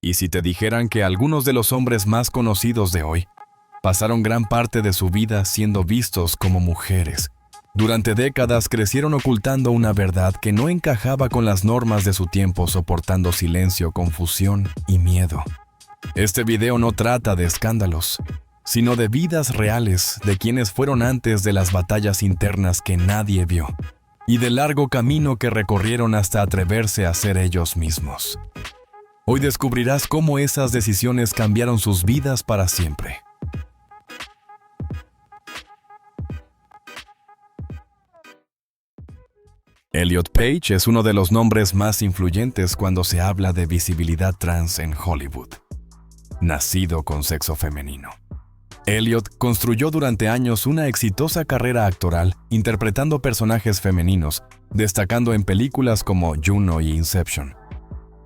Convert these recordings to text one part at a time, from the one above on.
¿Y si te dijeran que algunos de los hombres más conocidos de hoy pasaron gran parte de su vida siendo vistos como mujeres? Durante décadas crecieron ocultando una verdad que no encajaba con las normas de su tiempo, soportando silencio, confusión y miedo. Este video no trata de escándalos, sino de vidas reales de quienes fueron antes de las batallas internas que nadie vio y del largo camino que recorrieron hasta atreverse a ser ellos mismos. Hoy descubrirás cómo esas decisiones cambiaron sus vidas para siempre. Elliot Page es uno de los nombres más influyentes cuando se habla de visibilidad trans en Hollywood. Nacido con sexo femenino, Elliot construyó durante años una exitosa carrera actoral interpretando personajes femeninos, destacando en películas como Juno y Inception.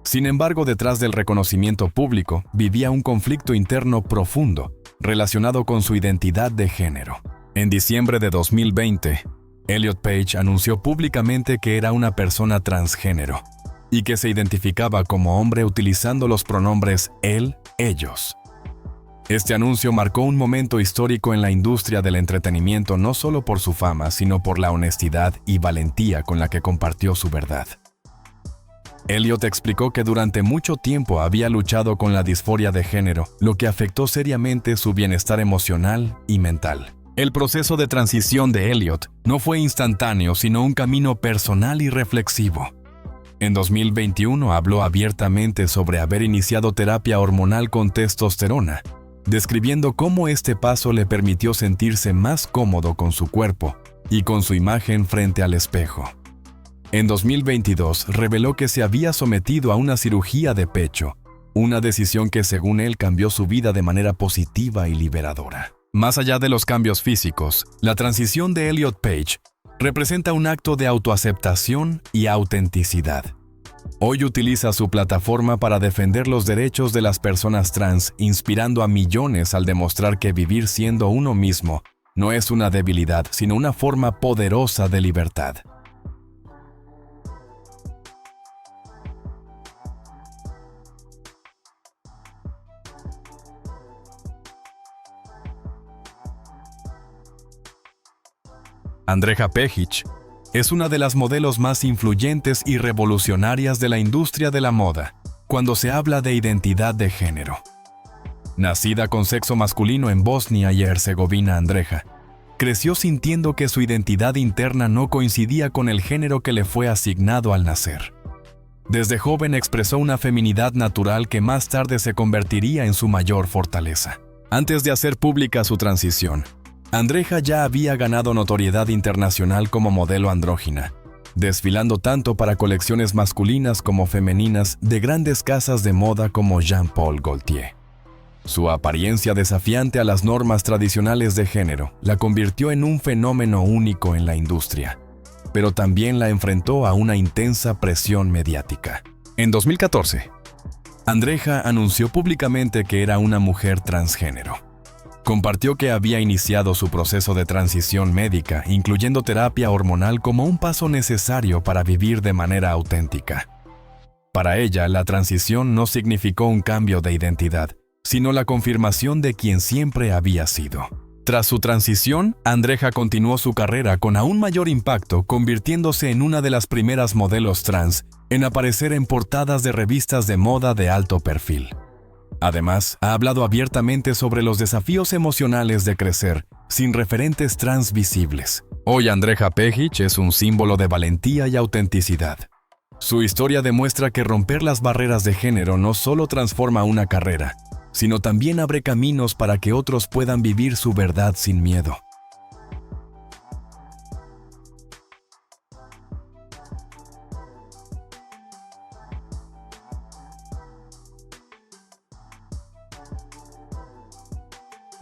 Sin embargo, detrás del reconocimiento público vivía un conflicto interno profundo relacionado con su identidad de género. En diciembre de 2020, Elliot Page anunció públicamente que era una persona transgénero y que se identificaba como hombre utilizando los pronombres él, ellos. Este anuncio marcó un momento histórico en la industria del entretenimiento no solo por su fama, sino por la honestidad y valentía con la que compartió su verdad. Elliot explicó que durante mucho tiempo había luchado con la disforia de género, lo que afectó seriamente su bienestar emocional y mental. El proceso de transición de Elliot no fue instantáneo, sino un camino personal y reflexivo. En 2021 habló abiertamente sobre haber iniciado terapia hormonal con testosterona, describiendo cómo este paso le permitió sentirse más cómodo con su cuerpo y con su imagen frente al espejo. En 2022 reveló que se había sometido a una cirugía de pecho, una decisión que según él cambió su vida de manera positiva y liberadora. Más allá de los cambios físicos, la transición de Elliot Page representa un acto de autoaceptación y autenticidad. Hoy utiliza su plataforma para defender los derechos de las personas trans, inspirando a millones al demostrar que vivir siendo uno mismo no es una debilidad, sino una forma poderosa de libertad. Andrea Pejic es una de las modelos más influyentes y revolucionarias de la industria de la moda cuando se habla de identidad de género. Nacida con sexo masculino en Bosnia y Herzegovina, Andrea creció sintiendo que su identidad interna no coincidía con el género que le fue asignado al nacer. Desde joven expresó una feminidad natural que más tarde se convertiría en su mayor fortaleza. Antes de hacer pública su transición, Andrea ya había ganado notoriedad internacional como modelo andrógina, desfilando tanto para colecciones masculinas como femeninas de grandes casas de moda como Jean Paul Gaultier. Su apariencia desafiante a las normas tradicionales de género la convirtió en un fenómeno único en la industria, pero también la enfrentó a una intensa presión mediática. En 2014, Andrea anunció públicamente que era una mujer transgénero. Compartió que había iniciado su proceso de transición médica, incluyendo terapia hormonal como un paso necesario para vivir de manera auténtica. Para ella, la transición no significó un cambio de identidad, sino la confirmación de quien siempre había sido. Tras su transición, Andrea continuó su carrera con aún mayor impacto, convirtiéndose en una de las primeras modelos trans en aparecer en portadas de revistas de moda de alto perfil. Además, ha hablado abiertamente sobre los desafíos emocionales de crecer sin referentes trans visibles. Hoy Andrea Pejic es un símbolo de valentía y autenticidad. Su historia demuestra que romper las barreras de género no solo transforma una carrera, sino también abre caminos para que otros puedan vivir su verdad sin miedo.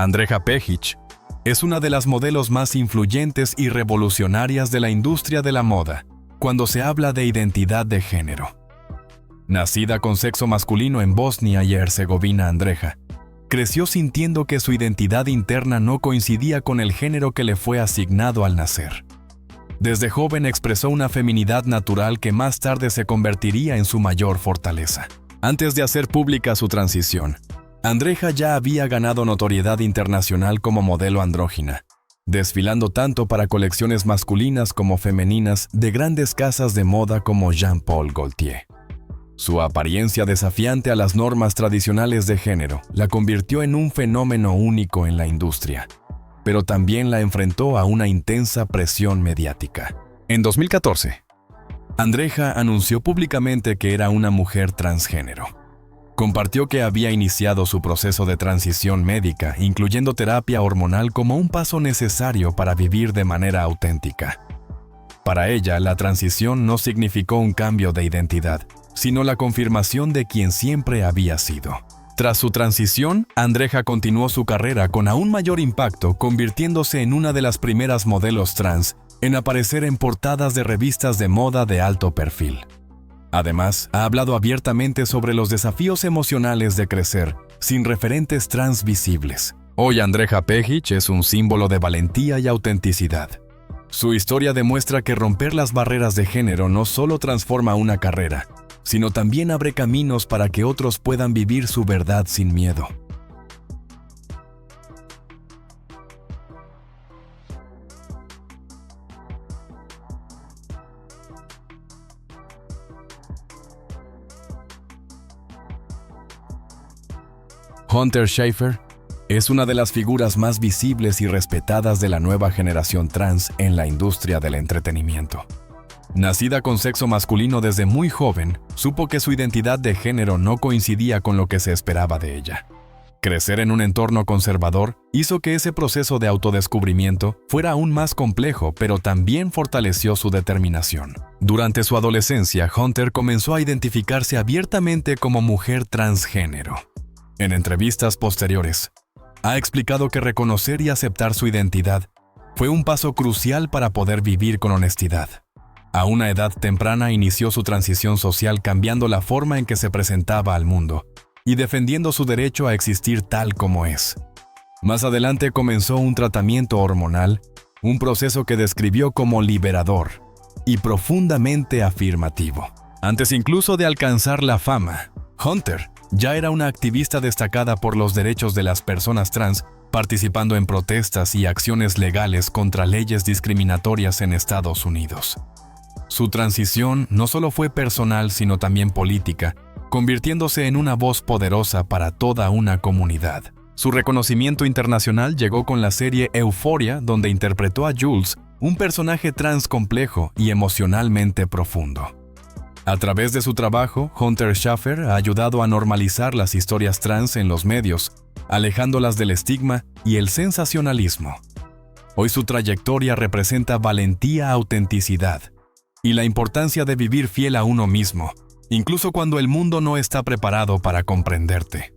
Andrea Pejic es una de las modelos más influyentes y revolucionarias de la industria de la moda cuando se habla de identidad de género. Nacida con sexo masculino en Bosnia y Herzegovina, Andrea creció sintiendo que su identidad interna no coincidía con el género que le fue asignado al nacer. Desde joven expresó una feminidad natural que más tarde se convertiría en su mayor fortaleza. Antes de hacer pública su transición, Andreja ya había ganado notoriedad internacional como modelo andrógina, desfilando tanto para colecciones masculinas como femeninas de grandes casas de moda como Jean Paul Gaultier. Su apariencia desafiante a las normas tradicionales de género la convirtió en un fenómeno único en la industria, pero también la enfrentó a una intensa presión mediática. En 2014, Andreja anunció públicamente que era una mujer transgénero. Compartió que había iniciado su proceso de transición médica, incluyendo terapia hormonal como un paso necesario para vivir de manera auténtica. Para ella, la transición no significó un cambio de identidad, sino la confirmación de quien siempre había sido. Tras su transición, Andreja continuó su carrera con aún mayor impacto, convirtiéndose en una de las primeras modelos trans en aparecer en portadas de revistas de moda de alto perfil. Además, ha hablado abiertamente sobre los desafíos emocionales de crecer sin referentes trans visibles. Hoy Andreja Pejic es un símbolo de valentía y autenticidad. Su historia demuestra que romper las barreras de género no solo transforma una carrera, sino también abre caminos para que otros puedan vivir su verdad sin miedo. Hunter Schafer es una de las figuras más visibles y respetadas de la nueva generación trans en la industria del entretenimiento. Nacida con sexo masculino desde muy joven, supo que su identidad de género no coincidía con lo que se esperaba de ella. Crecer en un entorno conservador hizo que ese proceso de autodescubrimiento fuera aún más complejo, pero también fortaleció su determinación. Durante su adolescencia, Hunter comenzó a identificarse abiertamente como mujer transgénero. En entrevistas posteriores, ha explicado que reconocer y aceptar su identidad fue un paso crucial para poder vivir con honestidad. A una edad temprana inició su transición social cambiando la forma en que se presentaba al mundo y defendiendo su derecho a existir tal como es. Más adelante comenzó un tratamiento hormonal, un proceso que describió como liberador y profundamente afirmativo. Antes incluso de alcanzar la fama, Hunter ya era una activista destacada por los derechos de las personas trans, participando en protestas y acciones legales contra leyes discriminatorias en Estados Unidos. Su transición no solo fue personal, sino también política, convirtiéndose en una voz poderosa para toda una comunidad. Su reconocimiento internacional llegó con la serie Euphoria, donde interpretó a Jules, un personaje trans complejo y emocionalmente profundo. A través de su trabajo, Hunter Schafer ha ayudado a normalizar las historias trans en los medios, alejándolas del estigma y el sensacionalismo. Hoy su trayectoria representa valentía, autenticidad y la importancia de vivir fiel a uno mismo, incluso cuando el mundo no está preparado para comprenderte.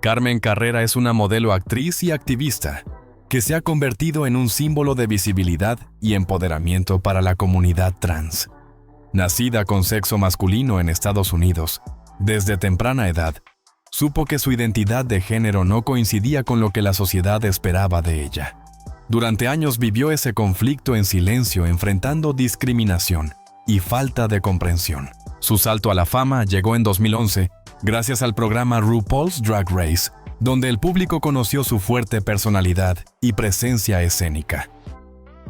Carmen Carrera es una modelo, actriz y activista que se ha convertido en un símbolo de visibilidad y empoderamiento para la comunidad trans. Nacida con sexo masculino en Estados Unidos, desde temprana edad, supo que su identidad de género no coincidía con lo que la sociedad esperaba de ella. Durante años vivió ese conflicto en silencio, enfrentando discriminación y falta de comprensión. Su salto a la fama llegó en 2011, gracias al programa RuPaul's Drag Race, donde el público conoció su fuerte personalidad y presencia escénica.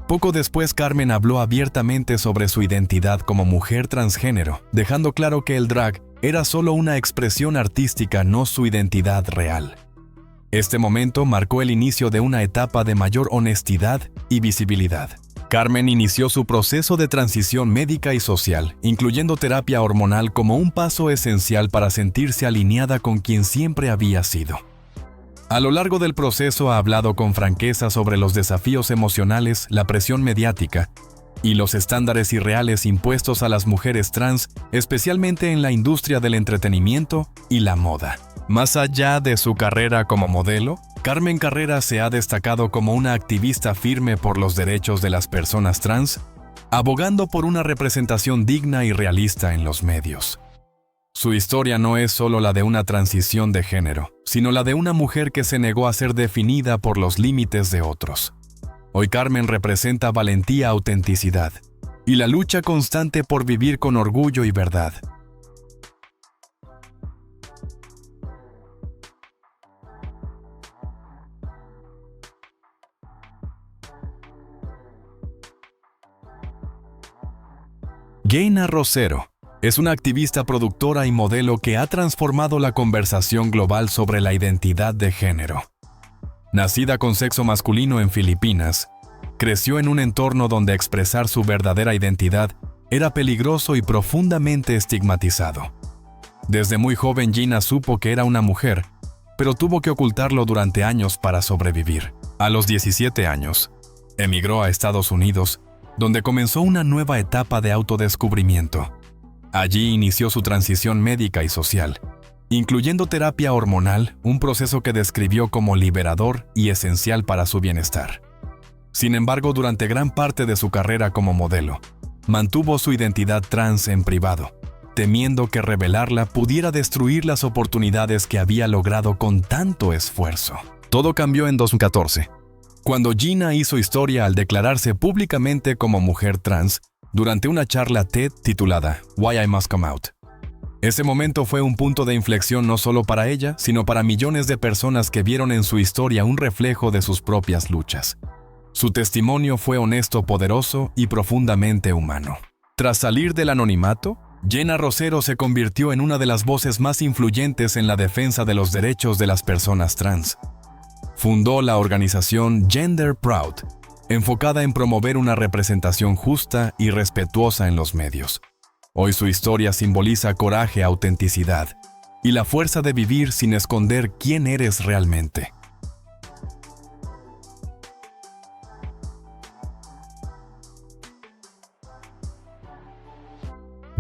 Poco después, Carmen habló abiertamente sobre su identidad como mujer transgénero, dejando claro que el drag era solo una expresión artística, no su identidad real. Este momento marcó el inicio de una etapa de mayor honestidad y visibilidad. Carmen inició su proceso de transición médica y social, incluyendo terapia hormonal como un paso esencial para sentirse alineada con quien siempre había sido. A lo largo del proceso ha hablado con franqueza sobre los desafíos emocionales, la presión mediática y los estándares irreales impuestos a las mujeres trans, especialmente en la industria del entretenimiento y la moda. Más allá de su carrera como modelo, Carmen Carrera se ha destacado como una activista firme por los derechos de las personas trans, abogando por una representación digna y realista en los medios. Su historia no es solo la de una transición de género, sino la de una mujer que se negó a ser definida por los límites de otros. Hoy Carmen representa valentía, autenticidad y la lucha constante por vivir con orgullo y verdad. Jaina Rosero es una activista, productora y modelo que ha transformado la conversación global sobre la identidad de género. Nacida con sexo masculino en Filipinas, creció en un entorno donde expresar su verdadera identidad era peligroso y profundamente estigmatizado. Desde muy joven Jaina supo que era una mujer, pero tuvo que ocultarlo durante años para sobrevivir. A los 17 años, emigró a Estados Unidos, donde comenzó una nueva etapa de autodescubrimiento. Allí inició su transición médica y social, incluyendo terapia hormonal, un proceso que describió como liberador y esencial para su bienestar. Sin embargo, durante gran parte de su carrera como modelo, mantuvo su identidad trans en privado, temiendo que revelarla pudiera destruir las oportunidades que había logrado con tanto esfuerzo. Todo cambió en 2014, cuando Jaina hizo historia al declararse públicamente como mujer trans durante una charla TED titulada Why I Must Come Out. Ese momento fue un punto de inflexión no solo para ella, sino para millones de personas que vieron en su historia un reflejo de sus propias luchas. Su testimonio fue honesto, poderoso y profundamente humano. Tras salir del anonimato, Jaina Rosero se convirtió en una de las voces más influyentes en la defensa de los derechos de las personas trans. Fundó la organización Gender Proud, enfocada en promover una representación justa y respetuosa en los medios. Hoy su historia simboliza coraje, autenticidad y la fuerza de vivir sin esconder quién eres realmente.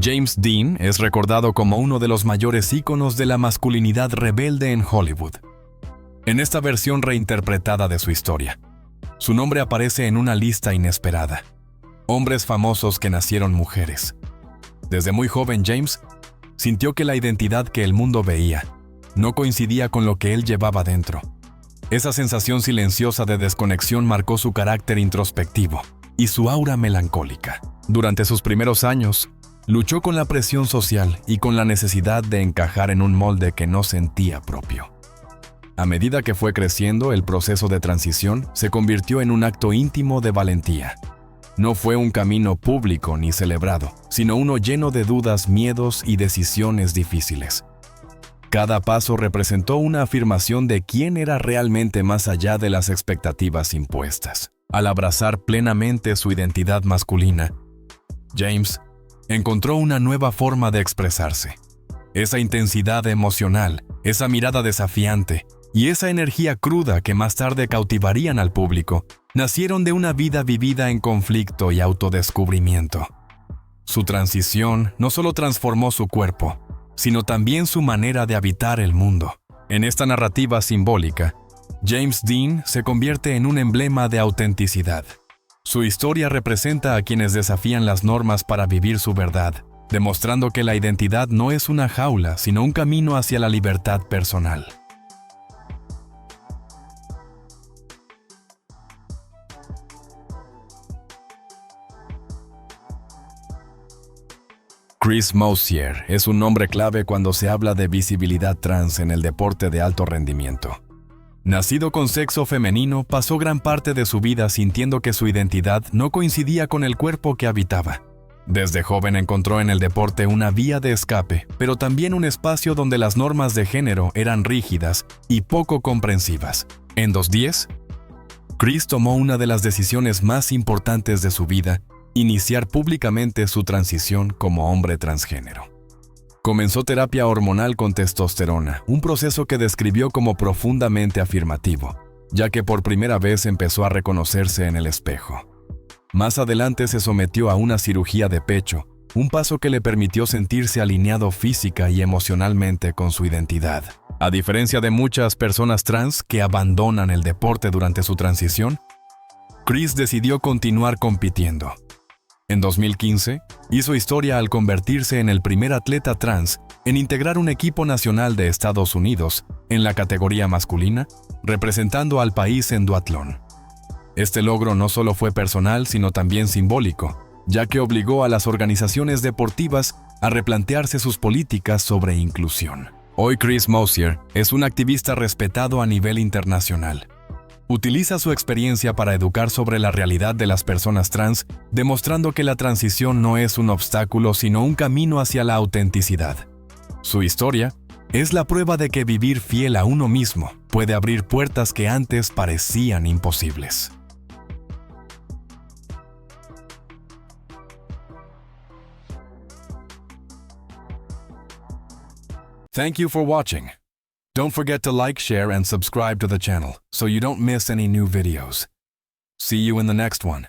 James Dean es recordado como uno de los mayores íconos de la masculinidad rebelde en Hollywood. En esta versión reinterpretada de su historia, su nombre aparece en una lista inesperada: hombres famosos que nacieron mujeres. Desde muy joven, James sintió que la identidad que el mundo veía no coincidía con lo que él llevaba dentro. Esa sensación silenciosa de desconexión marcó su carácter introspectivo y su aura melancólica. Durante sus primeros años, luchó con la presión social y con la necesidad de encajar en un molde que no sentía propio. A medida que fue creciendo, el proceso de transición se convirtió en un acto íntimo de valentía. No fue un camino público ni celebrado, sino uno lleno de dudas, miedos y decisiones difíciles. Cada paso representó una afirmación de quién era realmente más allá de las expectativas impuestas. Al abrazar plenamente su identidad masculina, James encontró una nueva forma de expresarse. Esa intensidad emocional, esa mirada desafiante y esa energía cruda que más tarde cautivarían al público, nacieron de una vida vivida en conflicto y autodescubrimiento. Su transición no solo transformó su cuerpo, sino también su manera de habitar el mundo. En esta narrativa simbólica, James Dean se convierte en un emblema de autenticidad. Su historia representa a quienes desafían las normas para vivir su verdad, demostrando que la identidad no es una jaula, sino un camino hacia la libertad personal. Chris Mosier es un nombre clave cuando se habla de visibilidad trans en el deporte de alto rendimiento. Nacido con sexo femenino, pasó gran parte de su vida sintiendo que su identidad no coincidía con el cuerpo que habitaba. Desde joven encontró en el deporte una vía de escape, pero también un espacio donde las normas de género eran rígidas y poco comprensivas. En 2010, Chris tomó una de las decisiones más importantes de su vida: iniciar públicamente su transición como hombre transgénero. Comenzó terapia hormonal con testosterona, un proceso que describió como profundamente afirmativo, ya que por primera vez empezó a reconocerse en el espejo. Más adelante se sometió a una cirugía de pecho, un paso que le permitió sentirse alineado física y emocionalmente con su identidad. A diferencia de muchas personas trans que abandonan el deporte durante su transición, Chris decidió continuar compitiendo. En 2015, hizo historia al convertirse en el primer atleta trans en integrar un equipo nacional de Estados Unidos en la categoría masculina, representando al país en duatlón. Este logro no solo fue personal, sino también simbólico, ya que obligó a las organizaciones deportivas a replantearse sus políticas sobre inclusión. Hoy Chris Mosier es un activista respetado a nivel internacional. Utiliza su experiencia para educar sobre la realidad de las personas trans, demostrando que la transición no es un obstáculo, sino un camino hacia la autenticidad. Su historia es la prueba de que vivir fiel a uno mismo puede abrir puertas que antes parecían imposibles. Thank you for watching. Don't forget to like, share, and subscribe to the channel so you don't miss any new videos. See you in the next one.